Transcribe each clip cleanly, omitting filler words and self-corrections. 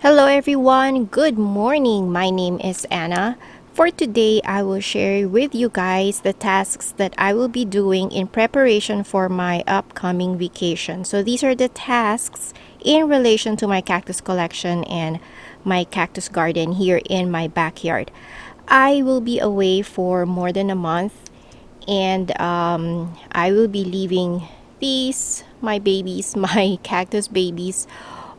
Hello everyone, good morning. My name is Anna. For today, I will share with you guys the tasks that I will be doing in preparation for my upcoming vacation. So these are the tasks in relation to my cactus collection and my cactus garden here in my backyard. I will be away for more than a month and I will be leaving these, my babies, my cactus babies,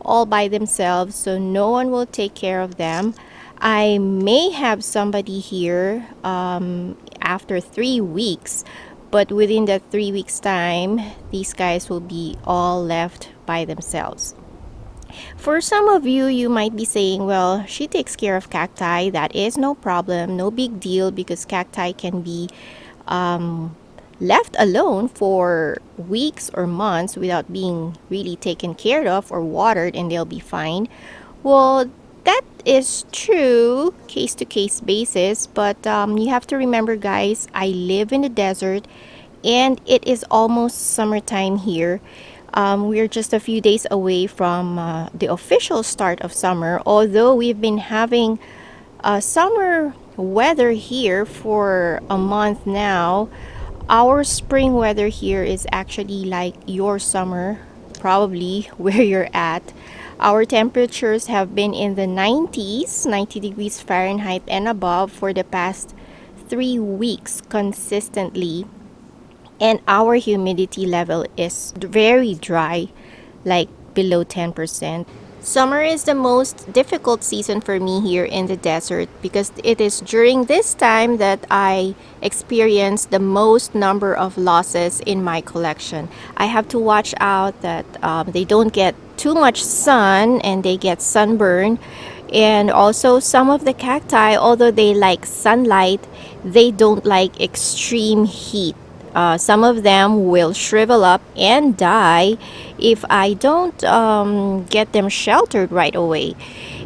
all by themselves, so no one will take care of them. I may have somebody here after 3 weeks, but within that 3 weeks time, these guys will be all left by themselves. For some of you, you might be saying, well, she takes care of cacti. That is no problem, no big deal, because cacti can be left alone for weeks or months without being really taken care of or watered and they'll be fine. Well, that is true case to case basis, but you have to remember, guys, I live in the desert and it is almost summertime here. We're just a few days away from the official start of summer, although we've been having summer weather here for a month now. Our spring weather here is actually like your summer, probably where you're at. Our temperatures have been in the 90s, 90 degrees Fahrenheit and above for the past 3 weeks consistently. And our humidity level is very dry, like below 10%. Summer is the most difficult season for me here in the desert because it is during this time that I experience the most number of losses in my collection. I have to watch out that they don't get too much sun and they get sunburn. And also some of the cacti, although they like sunlight, they don't like extreme heat. Some of them will shrivel up and die if I don't get them sheltered right away.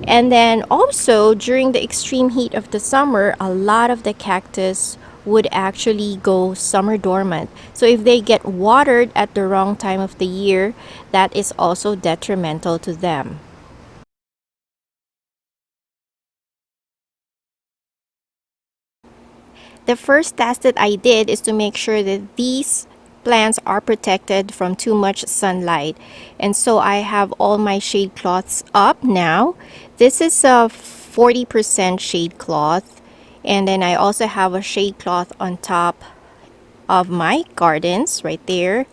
And then also during the extreme heat of the summer, a lot of the cactus would actually go summer dormant. So if they get watered at the wrong time of the year, that is also detrimental to them. The first task that I did is to make sure that these plants are protected from too much sunlight. And so I have all my shade cloths up now. This is a 40% shade cloth. And then I also have a shade cloth on top of my gardens right there.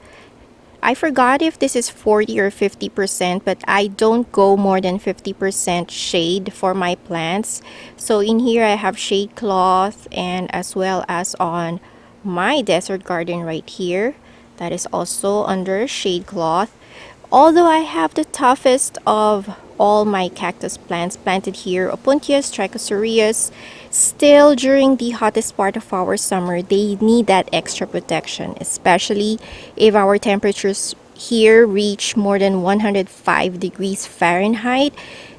I forgot if this is 40 or 50%, but I don't go more than 50% shade for my plants. So in here I have shade cloth, and as well as on my desert garden right here, that is also under shade cloth. Although I have the toughest of all my cactus plants planted here, opuntias, trichocereus, still during the hottest part of our summer, they need that extra protection, especially if our temperatures here reach more than 105 degrees Fahrenheit.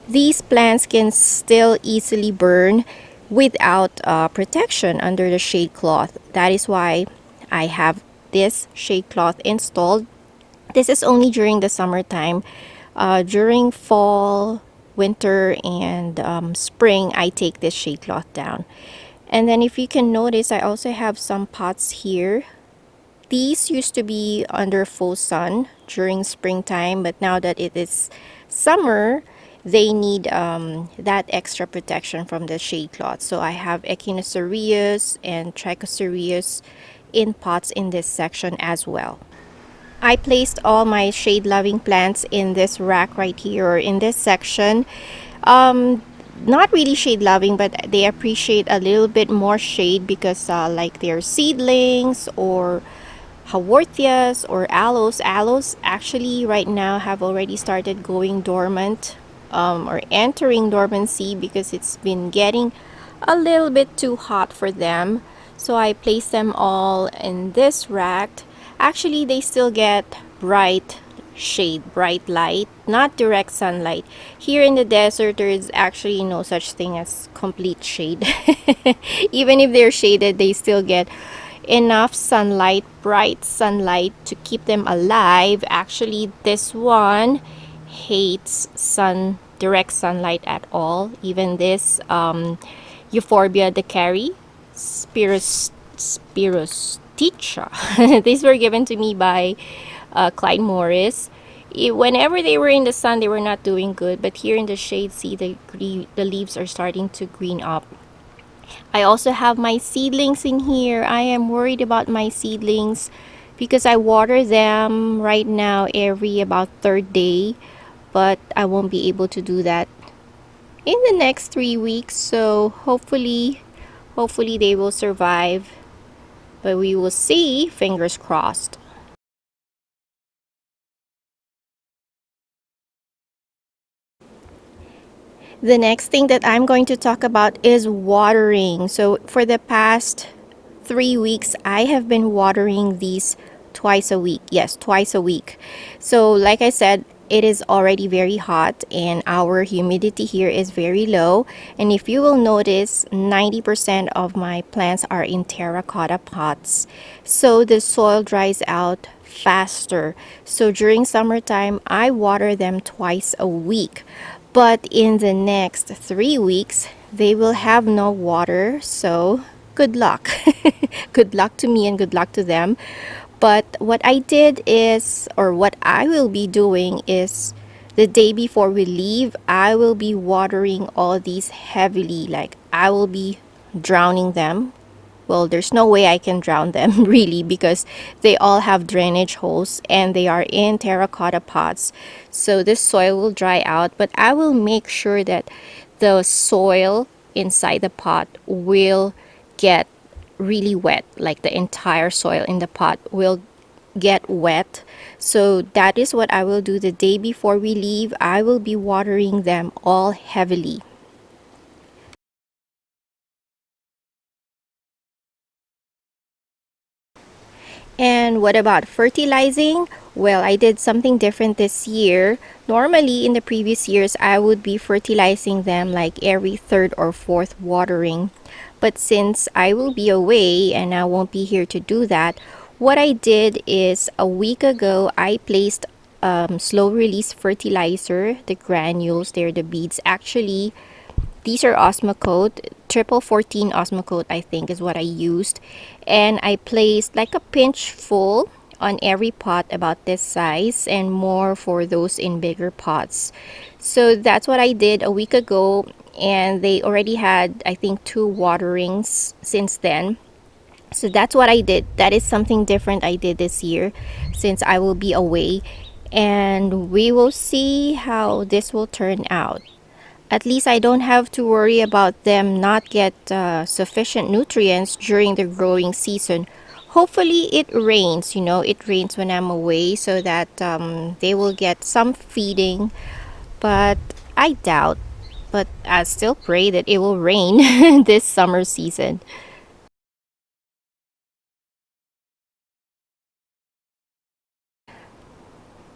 These plants can still easily burn without protection under the shade cloth. That is why I have this shade cloth installed. This is only during the summertime. During fall, winter, and spring, I take this shade cloth down. And then if you can notice, I also have some pots here. These used to be under full sun during springtime, but now that it is summer, they need that extra protection from the shade cloth. So I have echinocereus and trichocereus in pots in this section as well. I placed all my shade loving plants in this rack right here, or in this section. Not really shade loving, but they appreciate a little bit more shade because like they're seedlings or haworthias or aloes. Aloes actually right now have already started going dormant or entering dormancy because it's been getting a little bit too hot for them. So I placed them all in this rack. Actually, they still get bright shade, bright light, not direct sunlight. Here in the desert, there is actually no such thing as complete shade. Even if they're shaded, they still get enough sunlight, bright sunlight, to keep them alive. Actually, this one hates sun direct sunlight at all. Even this Euphorbia decari, Spirosticha. These were given to me by Clyde Morris. Whenever they were in the sun, they were not doing good, but here in the shade, see the leaves are starting to green up. I also have my seedlings in here. I am worried about my seedlings because I water them right now every about third day, but I won't be able to do that in the next 3 weeks. So hopefully they will survive, but we will see. Fingers crossed. The next thing that I'm going to talk about is watering. So for the past 3 weeks, I have been watering these twice a week. Yes, twice a week. So like I said, it is already very hot and our humidity here is very low. And if you will notice, 90% of my plants are in terracotta pots. So the soil dries out faster. So during summertime, I water them twice a week. But in the next 3 weeks, they will have no water. So good luck. Good luck to me and good luck to them. But what I did is, or what I will be doing is, the day before we leave, I will be watering all these heavily. Like I will be drowning them. Well, there's no way I can drown them really because they all have drainage holes and they are in terracotta pots. So this soil will dry out, but I will make sure that the soil inside the pot will get really wet, like the entire soil in the pot will get wet. So that is what I will do the day before we leave. I will be watering them all heavily. And what about fertilizing? Well, I did something different this year. Normally, in the previous years, I would be fertilizing them like every third or fourth watering. But since I will be away and I won't be here to do that, what I did is a week ago, I placed slow release fertilizer, the granules, they're the beads. Actually, these are Osmocote, triple 14 Osmocote, I think is what I used. And I placed like a pinch full on every pot about this size and more for those in bigger pots. So that's what I did a week ago, and they already had, I think, 2 waterings since then. So that's what I did. That is something different I did this year since I will be away, and we will see how this will turn out. At least I don't have to worry about them not get sufficient nutrients during the growing season. Hopefully it rains, it rains when I'm away so that they will get some feeding, but I doubt. But I still pray that it will rain this summer season.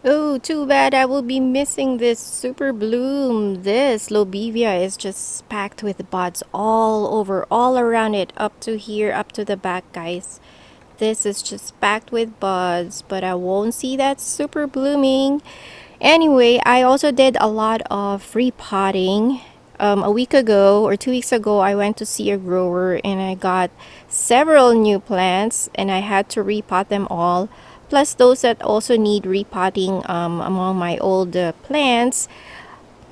Oh, too bad I will be missing this super bloom. This lobevia is just packed with buds all over, all around it, up to here, up to the back, guys. This is just packed with buds, but I won't see that super blooming. Anyway, I also did a lot of repotting. A week ago or 2 weeks ago, I went to see a grower and I got several new plants and I had to repot them all. Plus those that also need repotting among my old plants.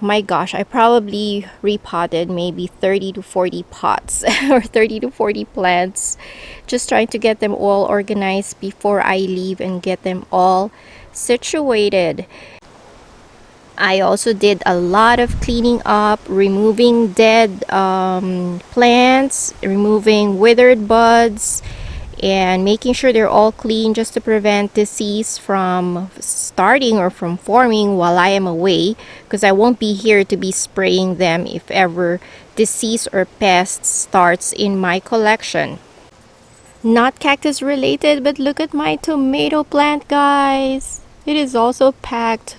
My gosh, I probably repotted maybe 30 to 40 pots or 30 to 40 plants. Just trying to get them all organized before I leave and get them all situated. I also did a lot of cleaning up, removing dead plants, removing withered buds, and making sure they're all clean just to prevent disease from starting or from forming while I am away, because I won't be here to be spraying them if ever disease or pest starts in my collection. Not cactus related, but look at my tomato plant, guys. It is also packed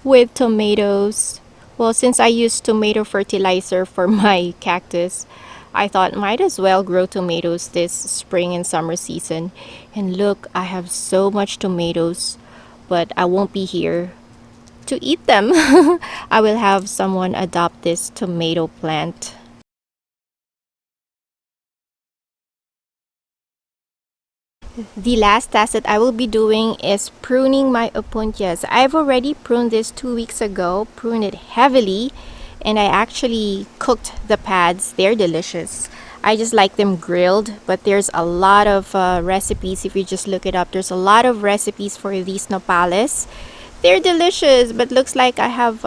with tomatoes. Well, since I use tomato fertilizer for my cactus, I thought might as well grow tomatoes this spring and summer season. And look, I have so much tomatoes, but I won't be here to eat them. I will have someone adopt this tomato plant. The last task that I will be doing is pruning my opuntias. I've already pruned this 2 weeks ago, pruned it heavily, and I actually cooked the pads. They're delicious. I just like them grilled, but there's a lot of recipes. If you just look it up, there's a lot of recipes for these nopales. They're delicious, but looks like I have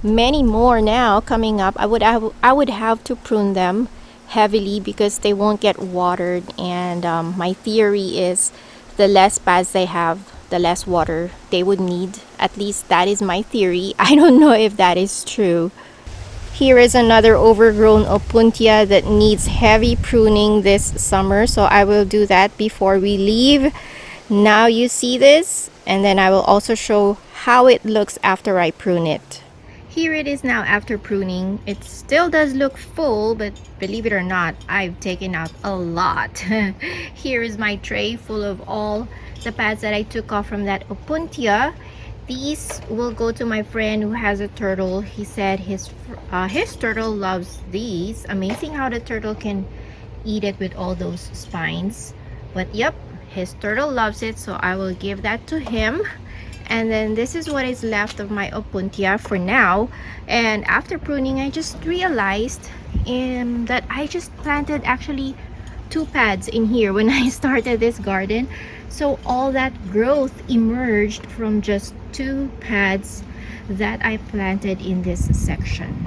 many more now coming up. I would have to prune them heavily because they won't get watered, and my theory is the less pads they have, the less water they would need. At least that is my theory. I don't know if that is true. Here is another overgrown opuntia that needs heavy pruning this summer, so I will do that before we leave. Now you see this, and then I will also show how it looks after I prune it. Here it is now after pruning. It still does look full, but believe it or not, I've taken out a lot. Here is my tray full of all the pads that I took off from that opuntia. These will go to my friend who has a turtle. He said his turtle loves these. Amazing how the turtle can eat it with all those spines. But yep, his turtle loves it, so I will give that to him. And then this is what is left of my opuntia for now. And after pruning, I just realized that I just planted actually 2 pads in here when I started this garden. So all that growth emerged from just 2 pads that I planted in this section.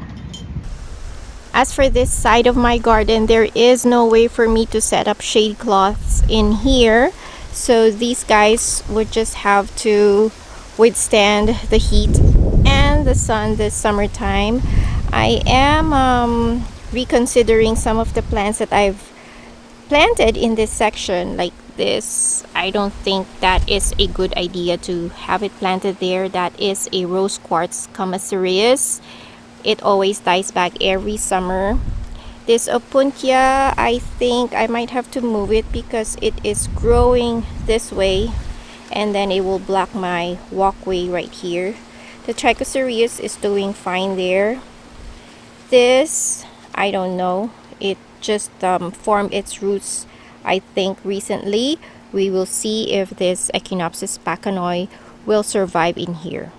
As for this side of my garden, there is no way for me to set up shade cloths in here. So these guys would just have to withstand the heat and the sun this summertime. I am reconsidering some of the plants that I've planted in this section, like this. I don't think that is a good idea to have it planted there. That is a rose quartz Camacereus. It always dies back every summer. This opuntia, I think I might have to move it because it is growing this way, and then it will block my walkway right here. The Trichocereus is doing fine there. This, I don't know. It just formed its roots, I think, recently. We will see if this Echinopsis pachanoi will survive in here.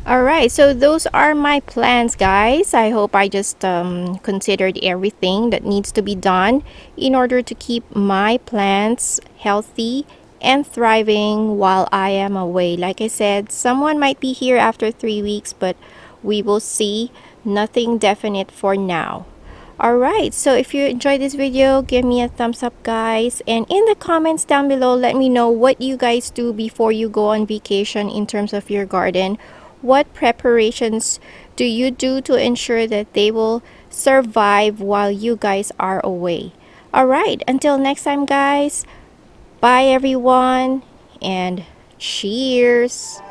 Alright, so those are my plans, guys. I hope I just considered everything that needs to be done in order to keep my plants healthy and thriving while I am away. Like I said, someone might be here after 3 weeks, but we will see. Nothing definite for now. Alright, so if you enjoyed this video, give me a thumbs up, guys, and in the comments down below, let me know what you guys do before you go on vacation in terms of your garden. What preparations do you do to ensure that they will survive while you guys are away? Alright, until next time, guys, bye everyone, and cheers!